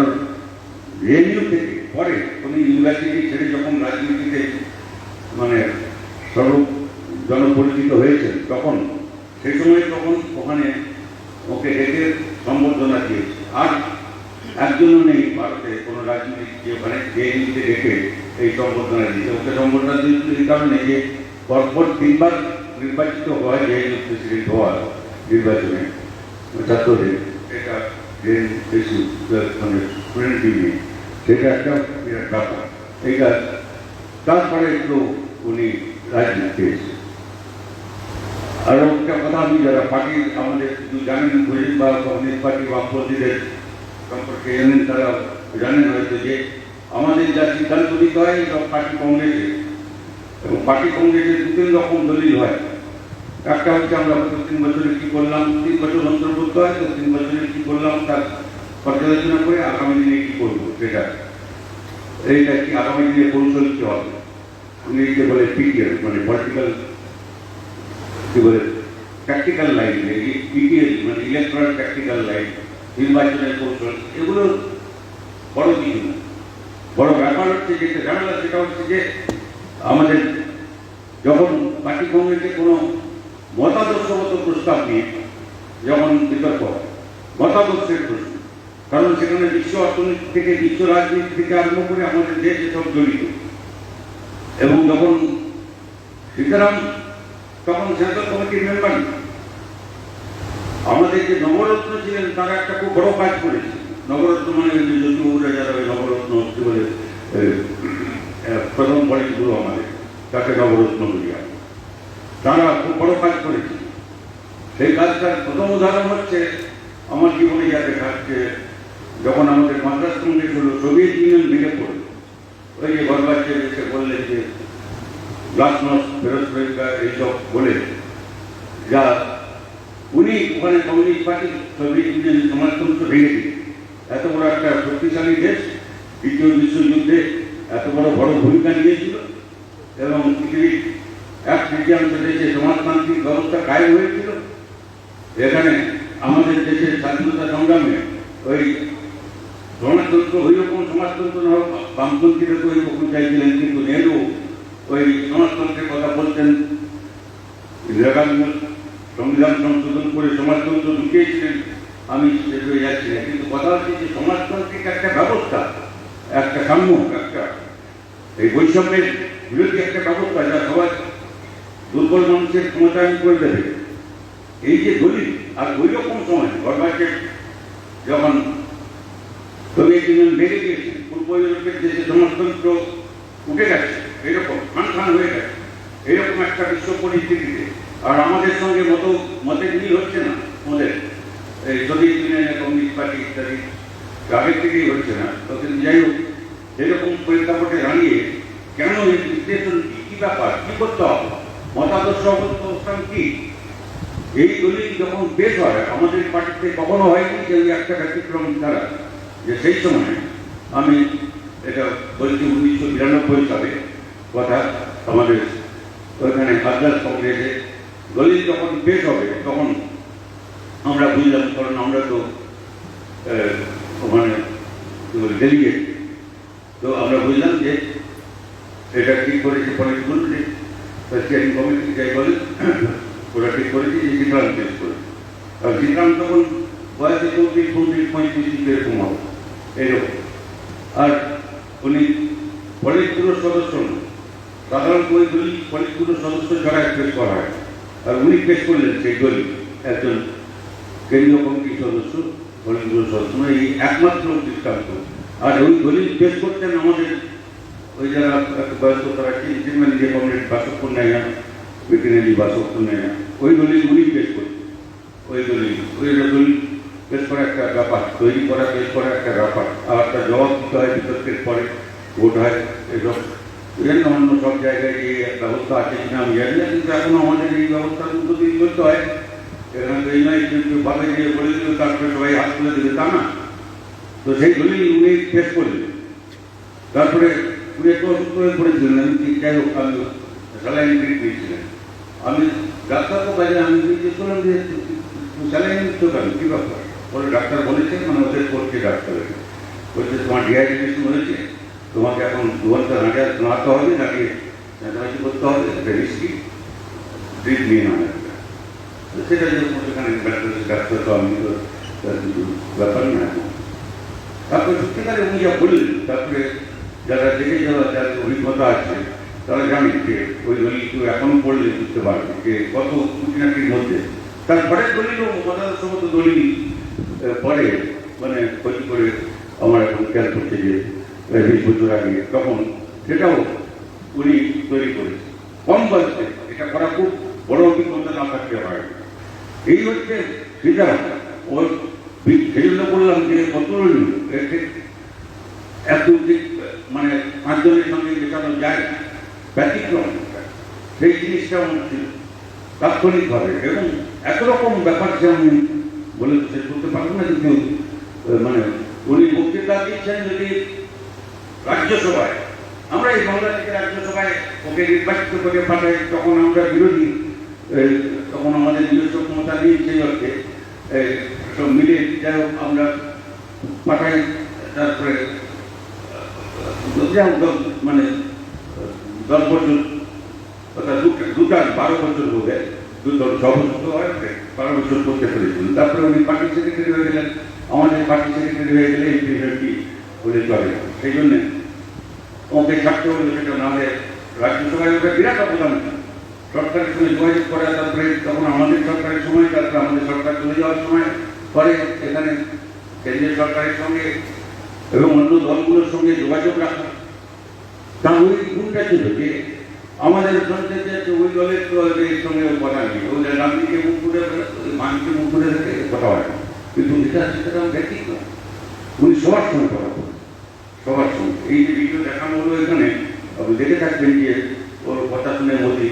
জেএনইউ থেকে পরে উনি ইউনিভার্সিটি ছেড়ে যখন রাজনীতিতে মানে স্বরূপ জনপরিচিত হয়েছেন, তখন সেই সময় তখন ওখানে ওকে ডেকে সম্বর্ধনা দিয়েছে। আর একজনও নেই ভারতে কোনো রাজনীতিক যে ওখানে জেএনইউতে ডেকে এই সম্বর্ধনা দিয়েছে। ওকে সম্বর্ধনা দিয়েছিল এই কারণে যে পরপর 3 বার নির্বাচিত হয় জেএনইউ প্রেসিডেন্ট হওয়ার নির্বাচনে ছাত্রদের, এটা মানে স্টুডেন্ট ইউনিয়ন, সেটা একটা বিরাট ব্যাপার। এইটা তারপরে তো উনি রাজনীতি পেয়েছে। আর একটা কথা, আমি যারা পার্টি আমাদের শুধু জানেন মুসলিম বা কমিউনিস্ট পার্টি বামপন্থীদের সম্পর্কে জানেন, তারা জানেন হয়তো যে আমাদের যা সিদ্ধান্ত নিতে হয় সব পার্টি কংগ্রেসে, এবং পার্টি কংগ্রেসে 2-3 রকম দলিল হয়। একটা হচ্ছে আমরা 3 বছরে কী করলাম, 3 বছর অন্তর্ভুক্ত হয়, তো 3 বছরে কী করলাম তার পর্যালোচনা করে আগামী দিনে কী করবো সেটা এইটা কি আগামী দিনে কৌশল কি হবে, ইংরেজিতে বলে পিটিএল, মানে পলিটিক্যাল কি বলে প্র্যাকটিক্যাল লাইন, পিটিএল মানে ইলেকট্রাল প্র্যাকটিক্যাল লাইন, নির্বাচনের কৌশল, এগুলো বড় কিছু না। বড় ব্যাপার হচ্ছে যেটা ঝামেলা, সেটা হচ্ছে যে আমাদের যখন পার্টি কংগ্রেসে কোনো মতাদর্শগত প্রস্তাব নিয়ে যখন বিতর্ক হয়, মতাদর্শের প্রশ্ন, কারণ সেখানে বিশ্ব অর্থনীতি থেকে, বিশ্ব রাজনীতি থেকে আরম্ভ করে আমাদের দেশ এসব জড়িত, এবং যখন সীতারাম তখন সেন্ট্রাল কমিটির মেম্বার, আমাদের যে নবরত্ন ছিলেন তারা একটা খুব বড় কাজ করেছে। নবরত্ন মানে জ্যোতিবাবুরা যারা ওই নবরত্ন কি বলে প্রথম পলিটিগুলো আমাদের, তাকে নবরত্ন বলি, তারা খুব বড় কাজ করেছে। সেই কাজটার প্রথম উদাহরণ হচ্ছে আমার জীবনে যা দেখা, যে যখন আমাদের মাদ্রাস কংগ্রেস হলো, সোভিয়েত ইউনিয়ন ভেঙে পড়ল, ওই যে গর্বাচের এসে বললেন যে গ্লাসনস্ট পেরোসপেরিকা এইসব বলে, যা উনি ওখানে কমিউনিস্ট পার্টি সোভিয়েত ইউনিয়ন সমাজতন্ত্র ভেঙে দিল। এত বড় একটা শক্তিশালী দেশ, দ্বিতীয় বিশ্বযুদ্ধে এত বড় বড় ভূমিকা নিয়েছিল, এবং পৃথিবীর এক তৃতীয়াংশ দেশে সমাজতান্ত্রিক ব্যবস্থা কায়েম হয়েছিল। এখানে আমাদের দেশের স্বাধীনতা সংগ্রামে ওই সমাজতন্ত্র ওই রকম সমাজতন্ত্র না হোক, বামপন্থীরা তো ওই রকম চাইছিলেন, কিন্তু নেহরু ওই সমাজতন্ত্রের কথা বলতেন। ইন্দিরা গান্ধী সংবিধান সংশোধন করে সমাজতন্ত্র ঢুকিয়েছিলেন, আমি শেষ হয়ে যাচ্ছি না, কিন্তু কথা হচ্ছে যে সমাজতান্ত্রিক একটা ব্যবস্থা, একটা সাম্য, একটা এই বৈষম্যের বিরোধী একটা ব্যবস্থা, যা সবাই দুর্বল মানুষের ক্ষমতায়ন করে দেবে, এই যে দলিল। আর ওই রকম সময় গর্বাচের যখন সোভিয়েত ইউনিয়ন বেড়ে গিয়েছে, পূর্ব ইউরোপের দেশে সমাজতন্ত্র উঠে গেছে, এরকম খান খান হয়ে গেছে, এরকম একটা বিশ্ব পরিস্থিতিতে, আর আমাদের সঙ্গে মতের মিল হচ্ছে না, ওদের এই সোভিয়েত ইউনিয়নের কমিউনিস্ট পার্টি ইত্যাদি আগের থেকেই হচ্ছে না। তো কিন্তু যাই হোক, এরকম প্রেক্ষাপটে দাঁড়িয়ে কেন এই বিশ্লেষণ কি ব্যাপার, কি করতে হবে, মতাদর্শ অবস্থান কি, এই দলিল যখন পেশ হয় আমাদের পার্টিতে কখনো হয়নি যে ওই একটা ব্যতিক্রম ছাড়া, যে সেই সময় আমি এটা বলছি 1992 সালে কথা, আমাদের ওইখানে মাদ্রাস কংগ্রেসে দলিল যখন পেশ হবে তখন আমরা বুঝলাম, কারণ আমরা তো ওখানে ডেলিগেট, তো আমরা বুঝলাম যে এটা ঠিক করেছে পলিটিক্যাল স্টিয়ারিং কমিটি যাই বলে, ওরা ঠিক করেছে যে সীতারাম পেশ করে। আর সীতারাম তখন বয়সে 34-35 এরকম হবে, এইরকম। আর উনি পলিটব্যুরোর সদস্য নন, সাধারণত ওই দলিল পলিটব্যুরোর সদস্য ছাড়া পেশ করা হয়, আর উনি পেশ করলেন সেই দলিল, একজন কেন্দ্রীয় কমিটির সদস্য, পলিটব্যুরোর সদস্য, এই একমাত্র দৃষ্টান্ত। আর ওই দলিল পেশ করতেন আমাদের ওই যারা বয়স্ক, তারা চিন্তিমান যে কমিটির বাসক নেয় না, বিজ্ঞানী বাসক নেয় না, ওই দলিল উনি পেশ করতেন। ওই দলিল পেশ করা একটা ব্যাপার, তৈরি করা পেশ করা একটা ব্যাপার, আর একটা জবাব দিতে হয়, বিতর্কের পরে ভোট হয়, এসব বিভিন্ন অন্য সব জায়গায় যে ব্যবস্থা আছে কিনা আমি জানি না, কিন্তু এখনো আমাদের এই ব্যবস্থার মধ্যে দিয়ে চলতে হয়। এখানে তো এই নয় কিন্তু ভাবে যে বলে দিল তারপরে সবাই হাত তুলে দেবে, তা না। তো সেই দলিল উনি পেশ করলেন, তারপরে উনি একটু অসুস্থ হয়ে পড়েছিলেন, আমি যাই হোক আমি স্যালাইন দিয়েছিলেন, আমি ডাক্তারকে বাইরে আমি জিজ্ঞেস করলাম যে স্যালাইন দিতে পারেন কী ব্যাপার, বলে ডাক্তার বলেছে, মানে ওদের করছে ডাক্তারের, বলছে তোমার ডিহাইড্রেশন হয়েছে, তোমাকে এখন 2 ঘন্টা নাড়াতে হবে, নাকি নাচানাচি করতে হবে, সেটা রিস্কি, ড্রিপ নিয়ে নেওয়া যাবে। সেটা যেরকম সেখানে ডাক্তার, তো আমি তো কিছু ব্যাপার না। তারপরে সত্যিকারে উনি যা বললেন, তারপরে যারা দেখে যাওয়া, যাদের অভিজ্ঞতা আছে তারা জানে যে ওই দলিল কেউ এখনো পড়লে বুঝতে পারবে যে কত খুঁটিনাটির মধ্যে তার পরের দলিলও মতাদর্শগত দলিল পরে, মানে ক্ষতি করে আমার এখন খেয়াল করছে যে 20 বছর আগে, তখন সেটাও উনি তৈরি করেছে কম বয়সে। এটা করা খুব বড় অভিজ্ঞতা না থাকতে হয়। এই হচ্ছে সীতারাম, ওর সেই জন্য বললাম যে কত এত মানে 5 জনের সঙ্গে মেশানো যায়, ব্যতিক্রম সেই জিনিসটা আমার ছিল তাৎক্ষণিকভাবে, এবং একরকম ব্যাপার যে আমি বলে শেষ করতে পারবো না। কিন্তু মানে উনি বক্তৃতা দিচ্ছেন, যদি রাজ্যসভায়, আমরা এই বাংলা থেকে রাজ্যসভায় ওকে নির্বাচিত করে পাঠাই, তখন আমরা বিরোধী, তখন আমাদের নিজস্ব ক্ষমতা নেই, সেই অর্থে সব মিলে যাই হোক আমরা পাঠাই। তারপরে মানে 10 বছর অর্থাৎ 12 বছর হবে, 6 বছর হয়, 12 বছর করতে পেরেছিলেন। তারপরে উনি পার্টি সেক্রেটারি হয়ে গেলেন। আমাদের পার্টি সেক্রেটারি হয়ে গেলে এই বিষয়টি বলে চলে, সেই জন্যে ওকে ছাড়তে হলো, সেটা নাহলে রাজ্যসভায় ওটা বিরাট অবদান। সরকারের সঙ্গে যোগাযোগ করা, তারপরে তখন আমাদের সরকারের সময়, তারপরে আমাদের সরকার চলে যাওয়ার সময় পরে এখানে কেন্দ্রীয় সরকারের সঙ্গে এবং অন্য দলগুলোর সঙ্গে যোগাযোগ রাখা, তার ওই গুণটা ছিল যে আমাদের ওই দলের সঙ্গে কথা নেই, ওই গান্ধীকে মুখ করে মানকে মুখ করে রেখে কথা হয় না, কিন্তু এটা সেটা ব্যক্তিত্ব, উনি সবার সঙ্গে কথা বলেন, সবার সঙ্গে। এই যে ভিডিও দেখানো হলো এখানে, আপনি দেখে থাকবেন যে ওর কথা শুনে মোদী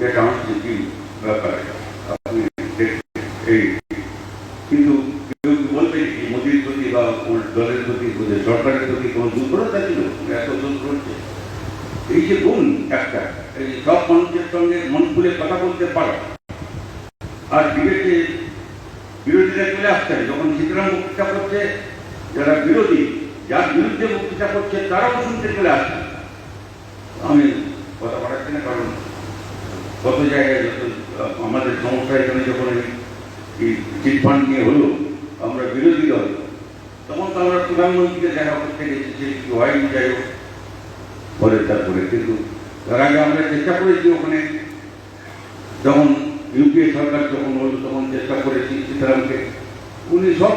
এটা আসছে কি ব্যাপার, আপনি এই কিন্তু কেউ বলবেন কি মোদীর প্রতি বা ওর দলের প্রতি, সরকারের প্রতি কোনো দুর্বলতা ছিল, এত দোষ করছে। এই যে গুণ একটা, এই সব মানুষের সঙ্গে মন খুলে কথা বলতে পারা, আর ডিবেটে বিরোধীরা চলে আসছে, যখন সীতারাম বক্তৃতা করছে, যারা বিরোধী, যার বিরুদ্ধে বক্তৃতা করছে তারাও শুনতে চলে আসছে। আমি কথা বাড়াচ্ছি না, কারণ কত জায়গায় যত আমাদের সমস্যা এখানে যখন এই চিটফান্ড নিয়ে হলো, আমরা বিরোধী দল, তখন তো আমরা প্রধানমন্ত্রীকে দেখা করতে গেছি, যে কি হয়নি, যাই হোক পরে তারপরে। কিন্তু তার আগে আমরা চেষ্টা করেছি ওখানে, যখন ইউপিএ সরকার যখন হলো তখন চেষ্টা করেছি সীতারামকে, উনি সব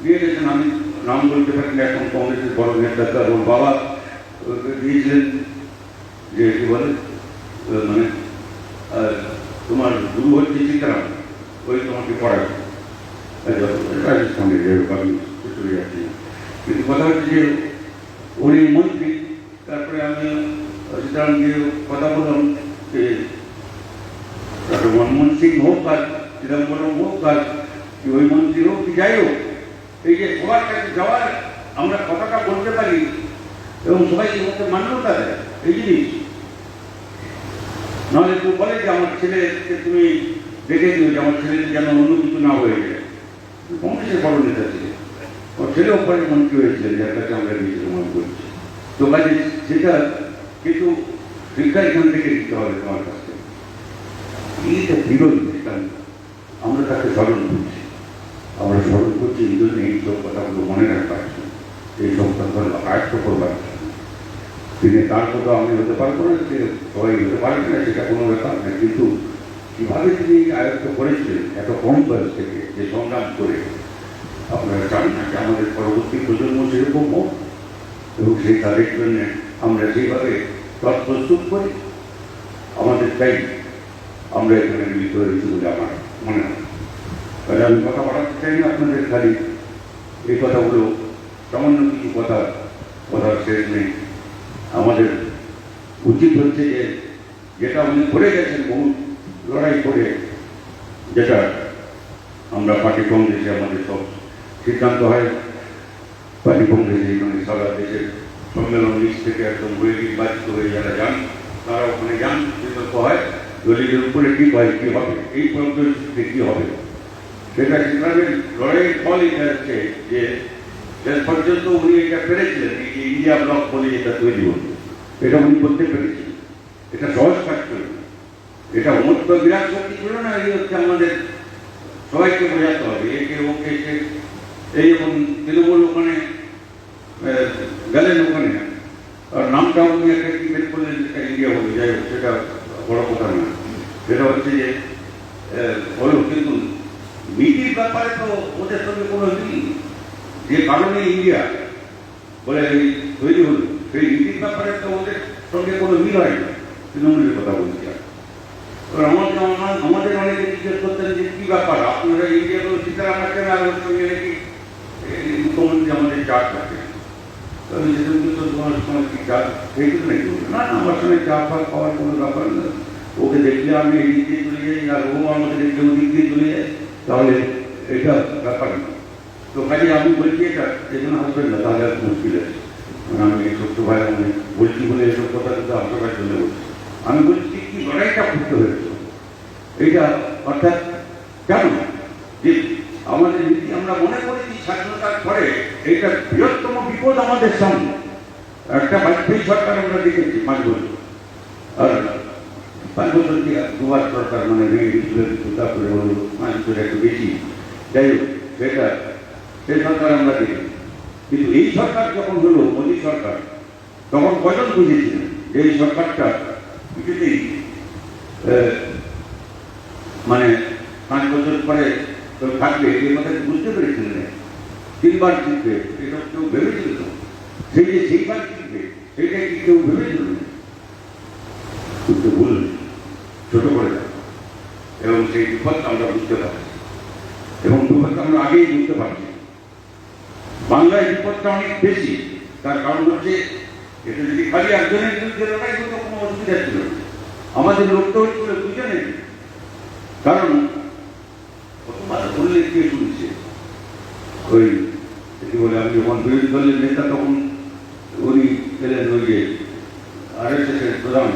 দিয়ে গেছেন। আমি নাম বলতে পারি না এখন, কংগ্রেসের বড় নেতা, তার ওর বাবা দিয়েছিলেন যে কি বলে মানে তোমার গুরু হচ্ছে সীতারাম, ওই তোমাকে পড়াবে রাজস্থানে, আমি চলে যাচ্ছি। কিন্তু কথা হচ্ছে যে উনি মন্ত্রী, তারপরে আমি সীতারামকে কথা বললাম যে ডক্টর মনমোহন সিং হোক আর চিদম্বরম হোক আর ওই মন্ত্রী হোক কি যাই হোক, এই যে সবার কাছে যাওয়ার আমরা কথাটা বলতে পারি এবং সবাইকে মধ্যে মান্যতা দেয়, এই জিনিস। নাহলে কেউ বলে যে আমার ছেলেকে তুমি দেখে দিও, যে আমার ছেলেকে যেন অন্য কিছু না হয়ে যায়। কংগ্রেসের বড় নেতা ছিলেন, ওর ছেলেও পরে মন্ত্রী হয়েছিলেন, যার কাছে আমরা গিয়েছিলাম, মনে করছি। তো কাজে সেটা কিন্তু শিক্ষা এখান থেকে দিতে হবে তোমার কাছে। এইটা বিরোধী, আমরা তাকে স্মরণ করছি, আমরা স্মরণ করছি এই জন্য এই সব কথাগুলো মনে রাখবার, এই সব কথাগুলো আয়ত্ত করবার। তিনি তার কথা আমি হতে পারবো না, যে সবাই হতে পারবে না, সেটা কোনো ব্যাপার না, কিন্তু কীভাবে তিনি আয়ত্ত করেছিলেন এত কম বয়স থেকে, যে সংগ্রাম করে, আপনারা চান না যে আমাদের পরবর্তী প্রজন্ম সেরকম হোক, এবং সেই তাদের জন্য আমরা যেভাবে পথ প্রস্তুত করি, আমাদের তাই আমরা এখানে মিলিত হয়েছি বলে আমার মনে হয়। তাহলে আমি কথা বাড়াতে চাই না আপনাদের, খালি এই কথাগুলো সামান্য কিছু কথার শেষ নেই। আমাদের উচিত হচ্ছে যে যেটা উনি করে গেছেন, বহু লড়াই করে, যেটা আমরা পার্টি কংগ্রেসে আমাদের সব সিদ্ধান্ত হয়, পার্টি কংগ্রেসে এখানে সারা দেশের সম্মেলন লিস্ট থেকে একদম বই নির্বাচিত হয়ে যারা যান, তারা ওখানে যান, বিতর্ক হয়, দলীয় উপরে কী হয়, কী হবে, এই পদ্ধতিতে কী হবে, সেটা সীতারামের লড়াইয়ের ফল এটা হচ্ছে যে শেষ পর্যন্ত উনি এটা পেরেছিলেন, এই যে ইন্ডিয়া ব্লক বলে এটা তৈরি হতো, এটা উনি করতে পেরেছিলেন। এটা সহজ কাজ ছিল, এটা মত বিরাট শক্তি ছিল না। এই হচ্ছে আমাদের সবাইকে বোঝাতে হবে, একে ওকে এই এবং তৃণমূল ওখানে গেলেন, ওখানে আর নামটা উনি একটা ডিবেট করলেন, যেটা ইন্ডিয়া বলে, যাই হোক সেটা বড় কথা না। সেটা হচ্ছে যে হলো, কিন্তু নীতির ব্যাপারে তো ওদের সঙ্গে কোনো মিল, যে কারণে ইন্ডিয়া বলে তৈরি হলো, সেই নীতির ব্যাপারে তো ওদের সঙ্গে কোনো মিল হয় না। তৃণমূলের কথা বলছি। আমাদের অনেকে জিজ্ঞেস করতেন যে কি ব্যাপার, আপনারা ইন্ডিয়া করে সীতারাম রাখেন আর ওর সঙ্গে নাকি মুখ্যমন্ত্রী আমাদের চাপ রাখেন, তোমার সময় কি চাপ সেইটুকু নাকি? না, আমার সঙ্গে চা ফা খাওয়ার কোনো ব্যাপার না। ওকে দেখলে আমি এই দিক দিয়ে চলে যাই, আর ও আমাকে দেখলে ওই দিক দিয়ে চলে যায়, তাহলে এটা ব্যাপার না। তো কাজে আমি বলছি এটা যেখানে আসবেন না, তাহলে আর মুশকিল আছে। আমি ছোট্ট ভাই আমি বলছি বলে এসব কথা কিন্তু আলোচনার জন্য বলছি। আমি বলছি কি লড়াইটা করতে হয়েছিল এইটা, অর্থাৎ কেন যে আমাদের নীতি আমরা মনে করেছি স্বাধীনতার পরে এইটা বৃহত্তম বিপদ আমাদের সামনে। একটা বাজপেয়ী সরকার আমরা দেখেছি 5 বছর, আর 5 বছর কি 2 বার সরকার মানে ভেঙে গেছিল, তারপরে হলো 5 বছর একটু বেশি, যাই হোক সেটা সেই সরকার আমরা দেখেছি। কিন্তু এই সরকার যখন হলো মোদী সরকার, তখন কজন বুঝেছিলেন যে এই সরকারটা কিছুতেই মানে 5 বছর পরে থাকবে, এর মধ্যে বুঝতে পেরেছিলেন 3 বার জিতবে, এটা কেউ ভেবেছিল? সেই যে সেইবার জিতবে সেটাই কি কেউ ভেবেছিল? কিন্তু ভুল, ছোট করে দেয়। এবং সেই বিপদটা আমরা বুঝতে পারছি, এবং বিপদটা আমরা আগেই বুঝতে পারছি। বাংলায় বিপদটা অনেক বেশি, তার কারণ হচ্ছে এটা যদি খালি একজনের বিরুদ্ধে লড়াই হতো কোনো অসুবিধা ছিল না, আমাদের লড়তে হচ্ছিল দুজনের। কারণ প্রথমবার বললে কে শুনছে, ওই কি বলে, আমি যখন বিরোধী দলের নেতা তখন উনি এলেন ওই যে RSS প্রধান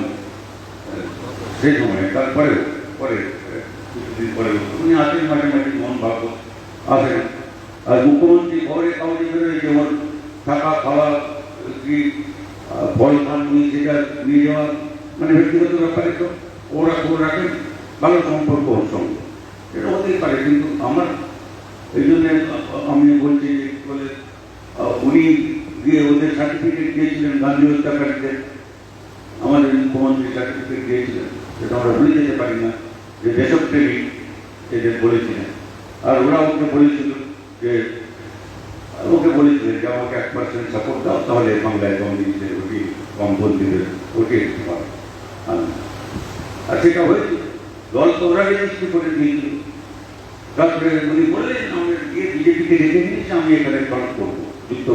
সেই সময়, তারপরে পরে কিছুদিন পরে উনি আসেন মাঝে মাঝে, মন ভাব আসেন। আর মুখ্যমন্ত্রী খবরে কাগজে বেরোয় যে ওর থাকা খাওয়া কি ফল ফান নিয়ে সেটা নিয়ে যাওয়া, মানে ব্যক্তিগত ব্যাপারে তো ওরা খবর রাখেন, ভালো সম্পর্ক ওর সঙ্গে, এটা হতেই পারে। কিন্তু আমার এই জন্য আমি বলছি যে বলে উনি গিয়ে ওদের সার্টিফিকেট দিয়েছিলেন, গান্ধী হত্যাকারীদের আমাদের মুখ্যমন্ত্রী সার্টিফিকেট দিয়েছিলেন, সেটা আমরা ভুলে যেতে পারি না যে দেশপ্রেমিক এদের বলেছিলেন। আর ওরা ওকে বলেছিল যে আমাকে 1% সাপোর্ট দাও, তাহলে বাংলায় কমিউনিস্টের ওটি কমপন্থীদের ওটি দিতে পারো। আর সেটা হয়েছে, দল তো ওরা রেজিস্ট্রি করে দিয়েছিল। তারপরে উনি বললেন আমি গিয়ে বিজেপিকে রেখে নিয়েছি, আমি এখানে কাউন্ট করবো, যুক্ত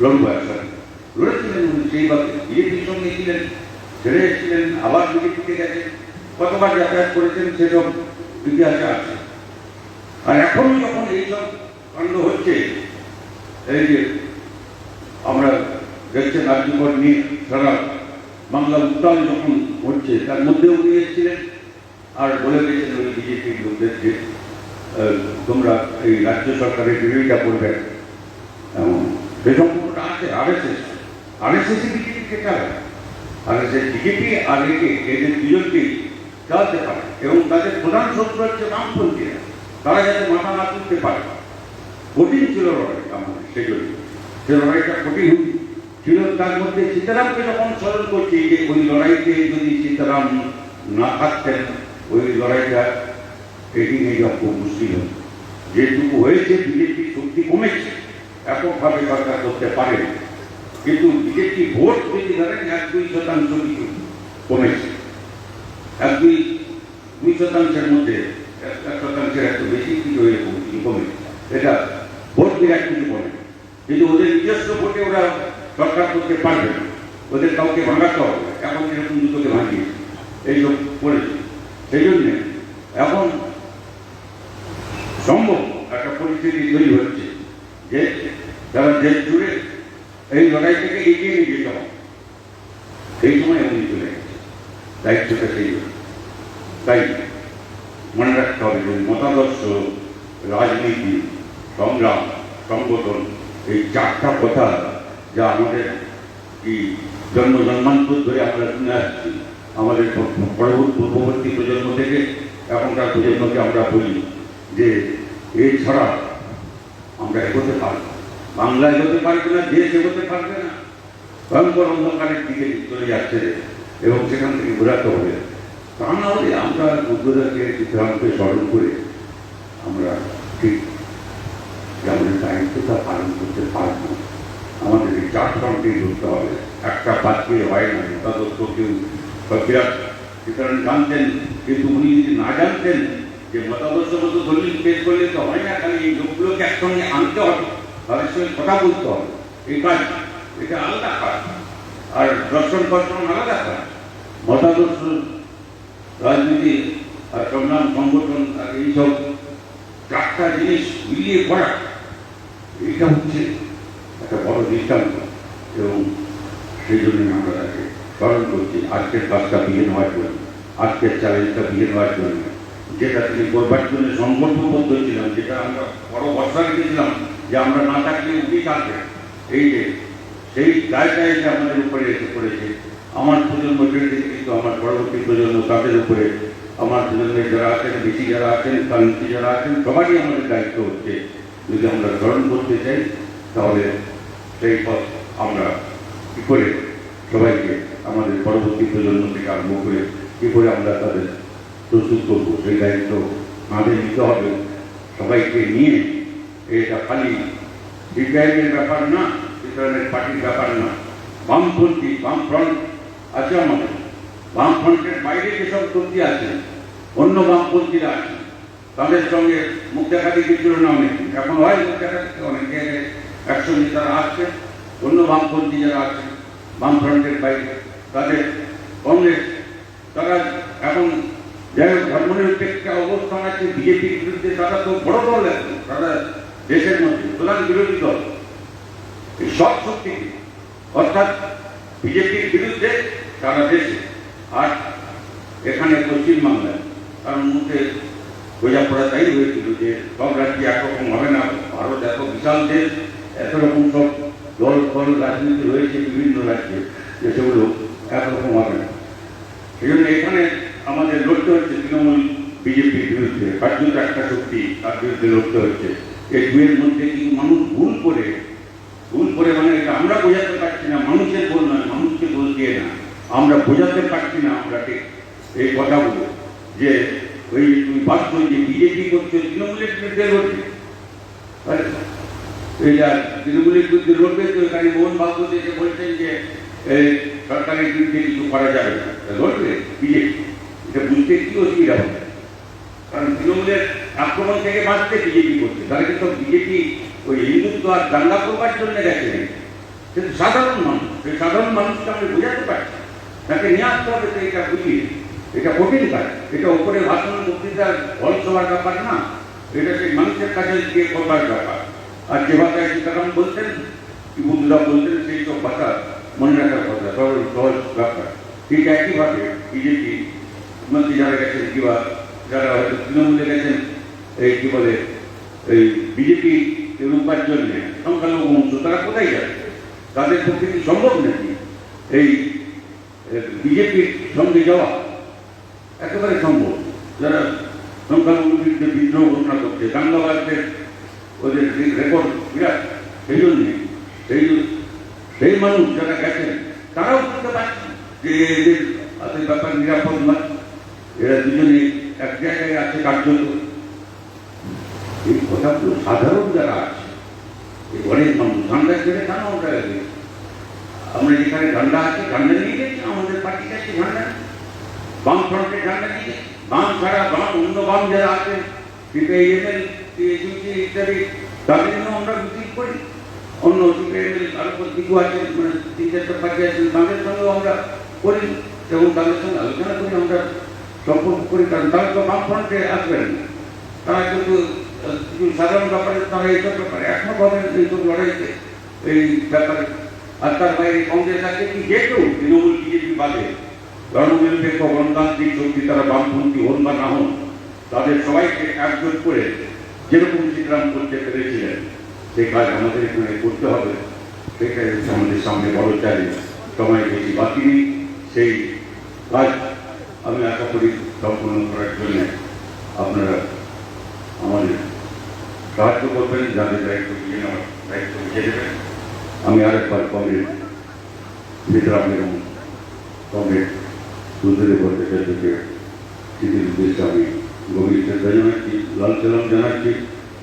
লড়বো একসাথে। লড়েছিলেন উনি, সেইভাবে বিজেপির সঙ্গে ছিলেন, ছেড়ে এসেছিলেন, আবার বিজেপিতে গেছেন, কতবার যাতায়াত করেছেন সেসব ইতিহাসে আছে। আর এখনো যখন এইসব কাণ্ড হচ্ছে, এই যে আমরা দেখছেন রাজ্যকর নিয়ে সারা বাংলা উত্তাল যখন হচ্ছে, তার মধ্যেও উনি এসেছিলেন আর বলে গেছেন ওই বিজেপির লোকদের যে তোমরা এই রাজ্য সরকারের বিরোধিতা করবে। এবং সেই সম্পর্কটা আছে RSS বিজেপিকে চালায়, RSS বিজেপি আর এদের দুজনকেই চালাতে পারে। এবং তাদের প্রধান শত্রু হচ্ছে বামপন্থীরা, তারা যাতে মাথা না তুলতে পারে। কঠিন ছিল লড়াই আমাদের, সেই জন্য সে লড়াইটা কঠিন ছিল। তার মধ্যে সীতারামকে যখন স্মরণ করছি যে ওই লড়াইতে যদি সীতারাম না থাকতেন, ওই লড়াইটা এগিয়ে নিয়ে যাওয়া খুব মুশকিল হতো। যেটুকু হয়েছে বিজেপি শক্তি কমেছে, এককভাবে সরকার করতে পারে, কিন্তু বিজেপি ভোট যদি ধরেন 1-2% কিছু কমেছে, 1-2% মধ্যে 1% একটু বেশি কিছু এরকম কিছু কমেছে, এটা ভোট বিরাট কিছু কমে। কিন্তু ওদের নিজস্ব ভোটে ওরা সরকার করতে পারবে না, ওদের কাউকে ভাঙাতে হবে। এখন এরকম দুটোকে ভাঙিয়েছে, এইসব করেছে। সেই জন্যে এখন সম্ভব একটা পরিস্থিতি তৈরি হচ্ছে যে যারা দেশ জুড়ে এই লড়াই থেকে এগিয়ে নিয়ে যেতে হবে। সেই সময় উনি চলে গেছে, দায়িত্বটা সেই জন্য। তাই মনে রাখতে হবে যে মতাদর্শ, রাজনীতি, সংগ্রাম, সংগঠন, এই 4টা কথা যা আমাদের কি জন্মান্তর ধরে আমরা শুনে আসছি, আমাদের পূর্ববর্তী প্রজন্ম থেকে এখনকার প্রজন্মকে আমরা বলি যে এই ছাড়া আমরা এগোতে পারব, বাংলা এগোতে পারবে না, দেশ এগোতে পারবে না, ভয়ঙ্কর অন্ধকারের দিকে চলে যাচ্ছে এবং সেখান থেকে ঘোরাতে হবে। তা না হলে আমরা বুদ্ধদেবকে সিদ্ধান্তকে স্মরণ করে আমরা ঠিক আমাদের দায়িত্বটা পালন করতে পারব। আমাদের এই 4 ফ্রন্টেই ধরতে হবে, একটা বাদকে হয় না। মতাদর্শ কেউ বিরাট সুতরাং জানতেন, কিন্তু উনি যদি না জানতেন যে মতাদর্শ মতো দলিল পেশ করলে তো হয় না, খালি এই লোকগুলোকে একসঙ্গে আনতে হবে, তাদের সঙ্গে কথা বলতে হবে। এই কাজ এটা আলাদা কাজ, আর দর্শন আলাদা কাজ। মতাদর্শ, রাজনীতি আর সংগ্রাম, সংগঠন আর এইসব 4টা জিনিস মিলিয়ে করা, এটা হচ্ছে একটা বড় দৃষ্টান্ত। এবং সেই জন্যই আমরা তাকে স্মরণ করছি আজকের কাজটা বিয়ে নেওয়ার জন্য, আজকের চ্যালেঞ্জটা বিয়ে নেওয়ার জন্য, যেটা তিনি করবার জন্য সংকল্পবদ্ধ ছিলাম, যেটা আমরা বড় ভরসা রেখেছিলাম যে আমরা না থাকলে উনি থাকবে। এই যে সেই দায়টাই যে আমাদের উপরে এসে পড়েছে, আমার প্রজন্ম ছেড়ে থেকে কিন্তু আমার পরবর্তী প্রজন্ম, তাদের উপরে আমার প্রজন্মের যারা আছেন, বেশি যারা আছেন, কান্তি যারা আছেন, সবারই আমাদের দায়িত্ব হচ্ছে। যদি আমরা স্মরণ করতে চাই তাহলে সেই পথ আমরা কী করে সবাইকে, আমাদের পরবর্তী প্রজন্ম থেকে আরম্ভ করে কী করে আমরা তাদের প্রস্তুত করবো, সেই দায়িত্ব আমাদের নিতে হবে সবাইকে নিয়ে। এটা খালি সিপিআইএমের ব্যাপার না, এই ধরনের পার্টির ব্যাপার না। বামপন্থী, বামফ্রন্ট আছে আমাদের, বামফ্রন্টের বাইরে যেসব শক্তি আছে, অন্য বামপন্থীরা আছে, তাদের সঙ্গে মুখ দেখাতে কিছু না, অনেক এখন হয় মুখ দেখাতে, অনেক জায়গায় একসঙ্গে তারা আসছে। অন্য বামপন্থী যারা আছে বামফ্রন্টের বাইরে, তাদের কংগ্রেস, তারা এখন যাই হোক ধর্মনিরপেক্ষ অবস্থান আছে বিজেপির বিরুদ্ধে, তারা তো বড় দল, এখন তারা দেশের মধ্যে প্রধান বিরোধী দল। এই সব শক্তি অর্থাৎ বিজেপির বিরুদ্ধে সারা দেশে, আর এখানে পশ্চিমবাংলায়, কারণ মুখে বোঝাপড়া তাই হয়েছিল যে সব রাজ্যে একরকম হবে না, ভারত এত বিশাল দেশ, এত রকম সব দল ফল রাজনীতি রয়েছে বিভিন্ন রাজ্যে, যে সেগুলো একরকম হবে না। সেই জন্য এখানে আমাদের লড়তে হচ্ছে তৃণমূল বিজেপির বিরুদ্ধে, কার্যত একটা শক্তি, তার বিরুদ্ধে লড়তে হচ্ছে। এই দুয়ের মধ্যে কিন্তু মানুষ ভুল করে মানে এটা আমরা বোঝাতে পারছি না, মানুষের ভুল নয়, মানুষকে ভুল দিয়ে না, আমরা বোঝাতে পারছি না আমরা ঠিক এই কথাগুলো, যে ওই তুমি বাধ্য যে বিজেপি করছো তৃণমূলের বিরুদ্ধে লড়বে, এটা তৃণমূলের বিরুদ্ধে লড়বে, তো এখানে মোহন ভাগবত এসে বলছেন যে সরকারের বিরুদ্ধে কিছু করা যাবে না, লড়বে বিজেপি। এটা বুঝতে কি অসুবিধা হবে, কারণ তৃণমূলের আক্রমণ থেকে বাঁচতে বিজেপি করছে, তাহলে কিন্তু বিজেপি ওই হিন্দুত্ব আর দাঙ্গা করবার জন্য গেছে, কিন্তু সাধারণ মানুষ, সেই সাধারণ মানুষকে আমি বোঝাতে পারছি, তাকে নিয়ে আসতে হবে, তো এটা বুঝিয়ে, এটা কঠিন কাজ, এটা উপরে ভাষণ বক্তৃতার ভল সবার ব্যাপার না, এটা সেই মানুষের কাছে গিয়ে করবার ব্যাপার। আর যে ভাষায় সীতারাম বলতেন, কি বন্ধুরা বলতেন, সেই সব ভাষা মনে রাখার কথা, সহজ ব্যাপার। ঠিক একইভাবে বিজেপি মন্ত্রী যারা গেছেন, কিংবা যারা হয়তো তৃণমূলে গেছেন, এই কি বলে এই বিজেপি রূপার জন্য সংখ্যালঘু অংশ, তারা কোথায় যাবে? তাদের পক্ষে কি সম্ভব নাকি এই বিজেপির সঙ্গে যাওয়া? একেবারে সম্ভব। যারা সংখ্যালঘুর বিরুদ্ধে বিদ্রোহ ঘোষণা করছে, দাঙ্গাবাজদের ওদের রেকর্ড বিরাট, সেই জন্যে সেই মানুষ যারা গেছেন তারাও বুঝতে পারছে যে এদের আসলে ব্যাপার নিরাপদ নয়, এরা দুজনে এক জায়গায় আছে কার্যত। এই কথাগুলো সাধারণ যারা আছে, এই অনেক মানুষ ঝান্ডা ছেড়ে কেন আমরা যেখানে ঝান্ডা আছে, ঝান্ডা নিয়ে গেছি, আমাদের পার্টির কাছে ঝান্ডা, বাম ফ্রন্টের ঝান্ডা নিয়ে গেছি, বাম ছাড়া বাম অন্য বাম যারা আছে সিপিআইএমএল ইত্যাদি, তাদের জন্য আমরা মিটিং করি। অন্য সিপিআইএমএল আরো কিছু আছে, মানে 3-4টা পার্টি আছে, তাদের সঙ্গেও আমরা করি এবং তাদের সঙ্গে আলোচনা করি, আমরা সম্পর্ক করি, কারণ তারা তো বাম ফ্রন্টে আসবেন না, তারা কিন্তু কিছু সাধারণ ব্যাপারে তারা এইসব ব্যাপারে একমত হবেন, এইসব লড়াইতে এই ব্যাপারে। আর তার বাইরে কংগ্রেস আছে কি, যে কেউ তৃণমূল বিজেপি বাদে ধর্মনিরপেক্ষ গণতান্ত্রিক শক্তি, তারা বামপন্থী হন বা না হন, তাদের সবাইকে একজোট করে যেরকম সীতারাম করতে পেরেছিলেন, সেই কাজ আমাদের এখানে করতে হবে। সেটাই হচ্ছে আমাদের সামনে বড় চ্যালেঞ্জ, সময় বেশি বাকি নেই। সেই কাজ আমি আশা করি সম্পূর্ণ করার জন্য আপনারা আমাদের সাহায্য করবেন, যাদের দায়িত্ব বুঝে নেওয়ার দায়িত্ব বুঝে দেবেন। আমি আরেকবার কমরেড সীতারাম এবং কমরেড সুন্দরী ভট্টাচার্যকে চিঠির উদ্দেশ্যে আমি গভীর শ্রদ্ধা জানাচ্ছি, লাল সালাম জানাচ্ছি।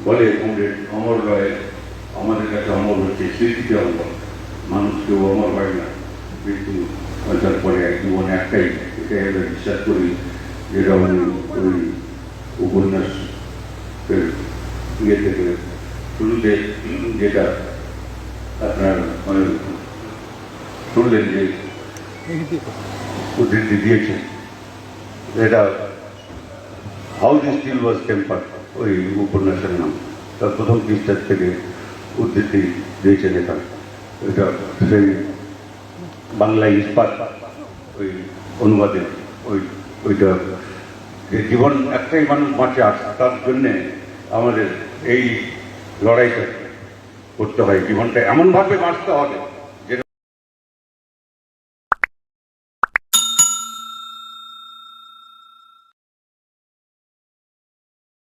বলে কমরেড অমর রয়, আমাদের কাছে অমর হচ্ছে স্মৃতিতে অমর, মানুষ কেউ অমর হয় না, মৃত্যু বাঁচার পরে এক জীবন একটাই, এটাই আমরা বিশ্বাস করি। যেটা উনি ওই উপন্যাসের ইয়ে থেকে শুরুতে যেটা আপনার মানে শুনলেন যে উদ্ধৃতি দিয়েছেন, এটা how the steel was temper, ওই উপন্যাসের নাম, তার প্রথম পৃষ্ঠার থেকে উদ্ধৃতি দিয়েছেন এখানে। এটা সেই বাংলা ইস্পাত ওই অনুবাদে ওইটা যে জীবন একটাই মানুষ বাঁচে আসে, তার জন্যে আমাদের এই লড়াইটা করতে হয়। জীবনটা এমনভাবে বাঁচতে হবে